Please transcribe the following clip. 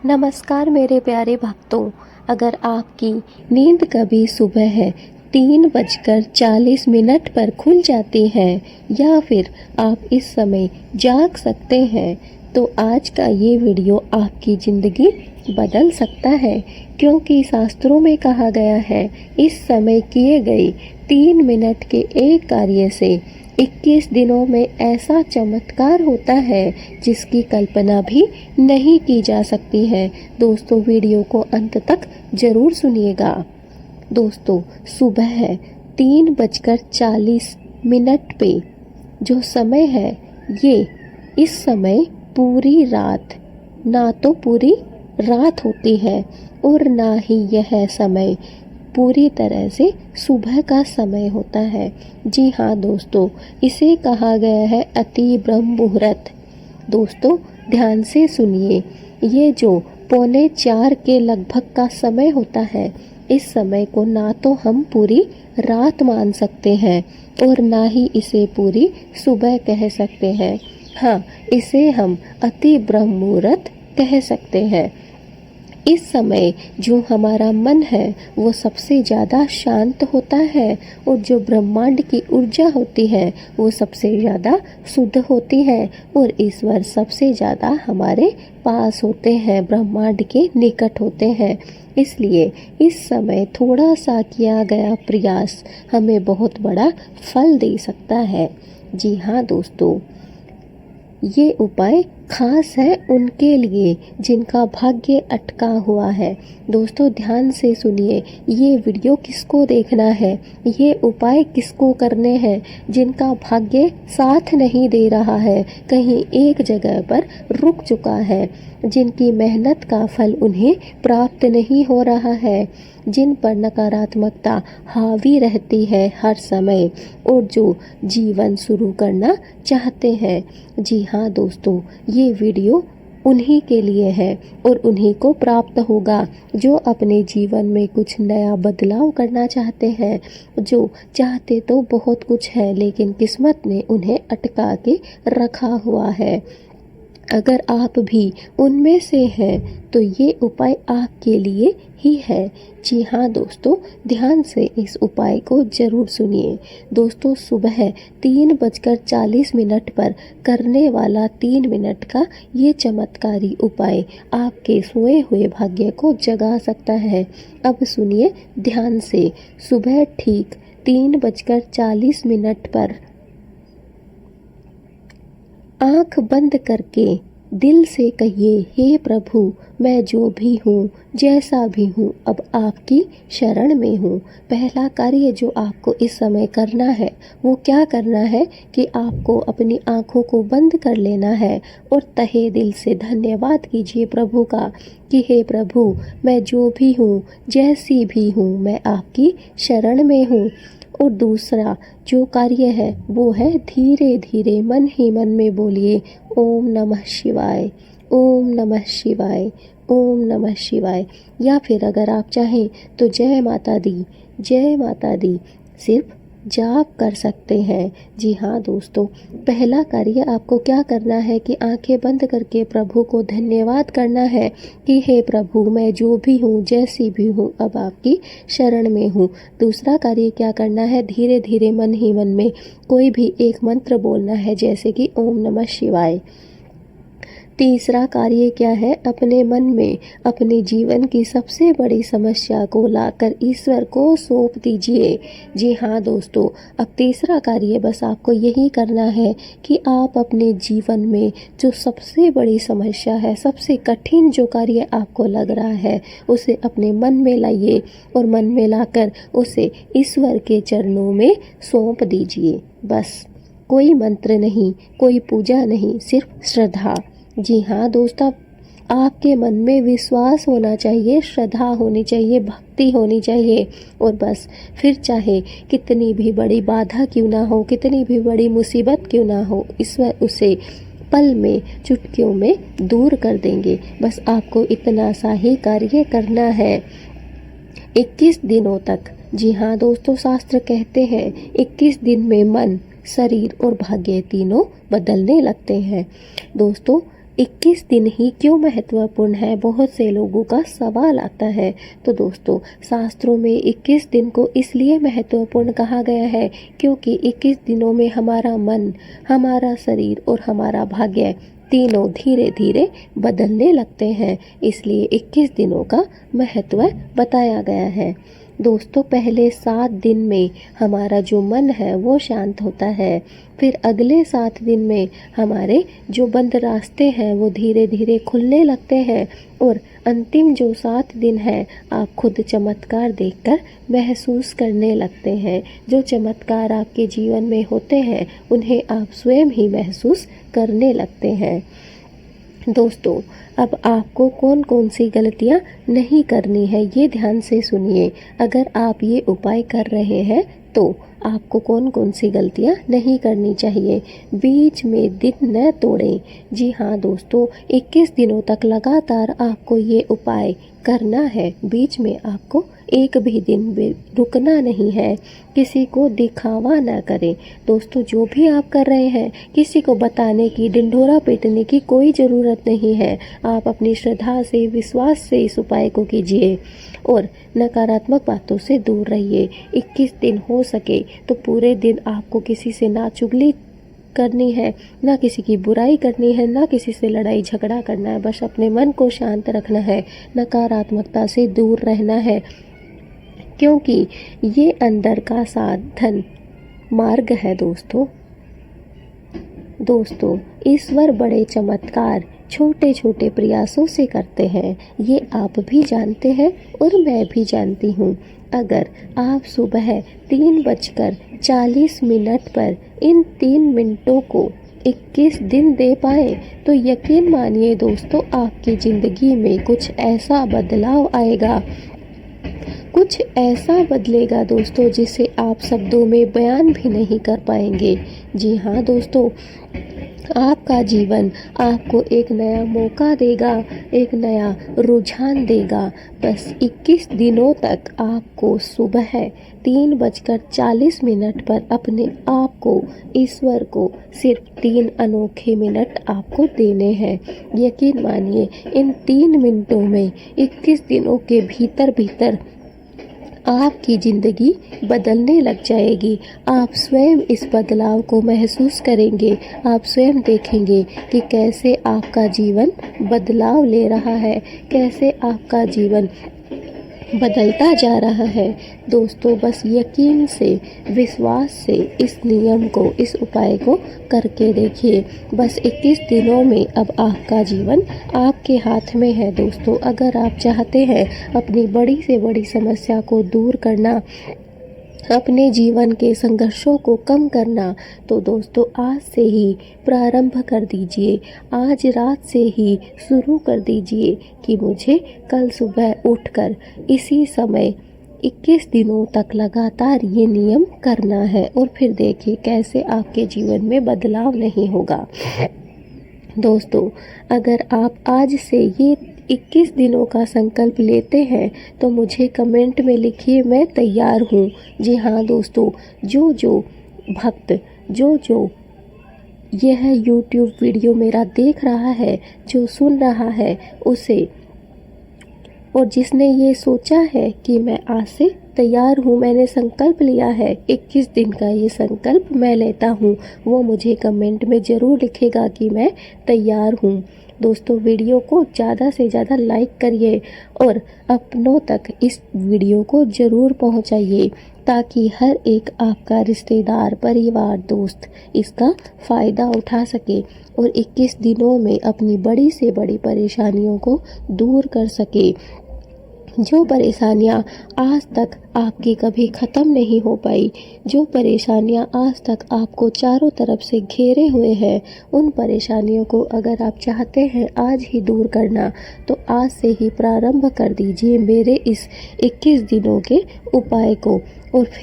नमस्कार मेरे प्यारे भक्तों। अगर आपकी नींद कभी सुबह है 3:40 पर खुल जाती है या फिर आप इस समय जाग सकते हैं तो आज का ये वीडियो आपकी ज़िंदगी बदल सकता है, क्योंकि शास्त्रों में कहा गया है इस समय किए गए 3 मिनट के एक कार्य से 21 दिनों में ऐसा चमत्कार होता है जिसकी कल्पना भी नहीं की जा सकती है। दोस्तों, वीडियो को अंत तक जरूर सुनिएगा। दोस्तों, सुबह है 3:40 पे जो समय है, ये इस समय पूरी रात ना तो पूरी रात होती है और ना ही यह समय पूरी तरह से सुबह का समय होता है। जी हाँ दोस्तों, इसे कहा गया है अति ब्रह्म मुहूर्त। दोस्तों, ध्यान से सुनिए, ये जो 3:45 के लगभग का समय होता है, इस समय को ना तो हम पूरी रात मान सकते हैं और ना ही इसे पूरी सुबह कह सकते हैं। हाँ, इसे हम अति ब्रह्म मुहूर्त कह सकते हैं। इस समय जो हमारा मन है वो सबसे ज़्यादा शांत होता है और जो ब्रह्मांड की ऊर्जा होती है वो सबसे ज़्यादा शुद्ध होती है और ईश्वर सबसे ज़्यादा हमारे पास होते हैं, ब्रह्मांड के निकट होते हैं। इसलिए इस समय थोड़ा सा किया गया प्रयास हमें बहुत बड़ा फल दे सकता है। जी हाँ दोस्तों, ये उपाय खास है उनके लिए जिनका भाग्य अटका हुआ है। दोस्तों, ध्यान से सुनिए, ये वीडियो किसको देखना है, ये उपाय किसको करने हैं? जिनका भाग्य साथ नहीं दे रहा है, कहीं एक जगह पर रुक चुका है, जिनकी मेहनत का फल उन्हें प्राप्त नहीं हो रहा है, जिन पर नकारात्मकता हावी रहती है हर समय और जो जीवन शुरू करना चाहते हैं। जी हाँ दोस्तों, ये वीडियो उन्हीं के लिए है और उन्हीं को प्राप्त होगा जो अपने जीवन में कुछ नया बदलाव करना चाहते हैं, जो चाहते तो बहुत कुछ है लेकिन किस्मत ने उन्हें अटका के रखा हुआ है। अगर आप भी उनमें से हैं तो ये उपाय आपके लिए ही है। जी हाँ दोस्तों, ध्यान से इस उपाय को जरूर सुनिए। दोस्तों, सुबह 3:40 पर करने वाला 3 मिनट का ये चमत्कारी उपाय आपके सोए हुए भाग्य को जगा सकता है। अब सुनिए ध्यान से। सुबह ठीक 3:40 पर आंख बंद करके दिल से कहिए, हे प्रभु, मैं जो भी हूँ, जैसा भी हूँ, अब आपकी शरण में हूँ। पहला कार्य जो आपको इस समय करना है वो क्या करना है कि आपको अपनी आंखों को बंद कर लेना है और तहे दिल से धन्यवाद कीजिए प्रभु का कि हे प्रभु, मैं जो भी हूँ, जैसी भी हूँ, मैं आपकी शरण में हूँ। और दूसरा जो कार्य है वो है धीरे धीरे मन ही मन में बोलिए, ओम नमः शिवाय, ओम नमः शिवाय, ओम नमः शिवाय। या फिर अगर आप चाहें तो जय माता दी, जय माता दी सिर्फ जाप कर सकते हैं। जी हाँ दोस्तों, पहला कार्य आपको क्या करना है कि आंखें बंद करके प्रभु को धन्यवाद करना है कि हे प्रभु, मैं जो भी हूँ, जैसी भी हूँ, अब आपकी शरण में हूँ। दूसरा कार्य क्या करना है, धीरे धीरे मन ही मन में कोई भी एक मंत्र बोलना है, जैसे कि ओम नमः शिवाय। तीसरा कार्य क्या है, अपने मन में अपने जीवन की सबसे बड़ी समस्या को लाकर ईश्वर को सौंप दीजिए। जी हाँ दोस्तों, अब तीसरा कार्य बस आपको यही करना है कि आप अपने जीवन में जो सबसे बड़ी समस्या है, सबसे कठिन जो कार्य आपको लग रहा है, उसे अपने मन में लाइए और मन में लाकर उसे ईश्वर के चरणों में सौंप दीजिए। बस कोई मंत्र नहीं, कोई पूजा नहीं, सिर्फ श्रद्धा। जी हाँ दोस्तों, आपके मन में विश्वास होना चाहिए, श्रद्धा होनी चाहिए, भक्ति होनी चाहिए और बस फिर चाहे कितनी भी बड़ी बाधा क्यों ना हो, कितनी भी बड़ी मुसीबत क्यों ना हो, ईश्वर उसे पल में, चुटकियों में दूर कर देंगे। बस आपको इतना सा ही कार्य करना है 21 दिनों तक। जी हाँ दोस्तों, शास्त्र कहते हैं 21 दिन में मन, शरीर और भाग्य तीनों बदलने लगते हैं। दोस्तों, 21 दिन ही क्यों महत्वपूर्ण है, बहुत से लोगों का सवाल आता है। तो दोस्तों, शास्त्रों में 21 दिन को इसलिए महत्वपूर्ण कहा गया है क्योंकि 21 दिनों में हमारा मन, हमारा शरीर और हमारा भाग्य तीनों धीरे धीरे बदलने लगते हैं। इसलिए 21 दिनों का महत्व बताया गया है। दोस्तों, पहले 7 दिन में हमारा जो मन है वो शांत होता है। फिर अगले 7 दिन में हमारे जो बंद रास्ते हैं वो धीरे धीरे खुलने लगते हैं। और अंतिम जो 7 दिन है, आप खुद चमत्कार देखकर महसूस करने लगते हैं। जो चमत्कार आपके जीवन में होते हैं उन्हें आप स्वयं ही महसूस करने लगते हैं। दोस्तों, अब आपको कौन कौन सी गलतियां नहीं करनी है ये ध्यान से सुनिए। अगर आप ये उपाय कर रहे हैं तो आपको कौन कौन सी गलतियां नहीं करनी चाहिए। बीच में दिन न तोड़ें। जी हाँ दोस्तों, 21 दिनों तक लगातार आपको ये उपाय करना है। बीच में आपको एक भी दिन भी रुकना नहीं है। किसी को दिखावा ना करें। दोस्तों, जो भी आप कर रहे हैं किसी को बताने की, ढिंढोरा पीटने की कोई ज़रूरत नहीं है। आप अपनी श्रद्धा से, विश्वास से इस उपाय को कीजिए और नकारात्मक बातों से दूर रहिए। 21 दिन हो सके तो पूरे दिन आपको किसी से ना चुगली करनी है, ना किसी की बुराई करनी है, ना किसी से लड़ाई झगड़ा करना है। बस अपने मन को शांत रखना है, नकारात्मकता से दूर रहना है, क्योंकि ये अंदर का साधन मार्ग है। दोस्तों, ईश्वर बड़े चमत्कार छोटे छोटे प्रयासों से करते हैं। ये आप भी जानते हैं और मैं भी जानती हूँ। अगर आप सुबह 3:40 पर इन 3 मिनटों को 21 दिन दे पाए तो यकीन मानिए दोस्तों, आपकी ज़िंदगी में कुछ ऐसा बदलाव आएगा, कुछ ऐसा बदलेगा दोस्तों जिसे आप शब्दों में बयान भी नहीं कर पाएंगे। जी हाँ दोस्तों, आपका जीवन आपको एक नया मौका देगा, एक नया रुझान देगा। बस 21 दिनों तक आपको सुबह 3:40 पर अपने आप को, ईश्वर को सिर्फ 3 अनोखे मिनट आपको देने हैं। यकीन मानिए, इन 3 मिनटों में 21 दिनों के भीतर भीतर आपकी ज़िंदगी बदलने लग जाएगी। आप स्वयं इस बदलाव को महसूस करेंगे। आप स्वयं देखेंगे कि कैसे आपका जीवन बदलाव ले रहा है, कैसे आपका जीवन बदलता जा रहा है। दोस्तों, बस यकीन से, विश्वास से इस नियम को, इस उपाय को करके देखिए। बस 21 दिनों में अब आपका जीवन आपके हाथ में है। दोस्तों, अगर आप चाहते हैं अपनी बड़ी से बड़ी समस्या को दूर करना, अपने जीवन के संघर्षों को कम करना, तो दोस्तों आज से ही प्रारंभ कर दीजिए। आज रात से ही शुरू कर दीजिए कि मुझे कल सुबह उठकर इसी समय 21 दिनों तक लगातार ये नियम करना है। और फिर देखिए कैसे आपके जीवन में बदलाव नहीं होगा। दोस्तों, अगर आप आज से ये 21 दिनों का संकल्प लेते हैं तो मुझे कमेंट में लिखिए, मैं तैयार हूँ। जी हाँ दोस्तों, जो भक्त, जो यह YouTube वीडियो मेरा देख रहा है, जो सुन रहा है, उसे, और जिसने ये सोचा है कि मैं आज से तैयार हूँ, मैंने संकल्प लिया है, 21 दिन का ये संकल्प मैं लेता हूँ, वो मुझे कमेंट में ज़रूर लिखेगा कि मैं तैयार हूँ। दोस्तों, वीडियो को ज़्यादा से ज़्यादा लाइक करिए और अपनों तक इस वीडियो को ज़रूर पहुँचाइए ताकि हर एक आपका रिश्तेदार, परिवार, दोस्त इसका फ़ायदा उठा सके और 21 दिनों में अपनी बड़ी से बड़ी परेशानियों को दूर कर सके। जो परेशानियां आज तक आपकी कभी ख़त्म नहीं हो पाई, जो परेशानियां आज तक आपको चारों तरफ से घेरे हुए हैं, उन परेशानियों को अगर आप चाहते हैं आज ही दूर करना, तो आज से ही प्रारंभ कर दीजिए मेरे इस 21 दिनों के उपाय को। और फिर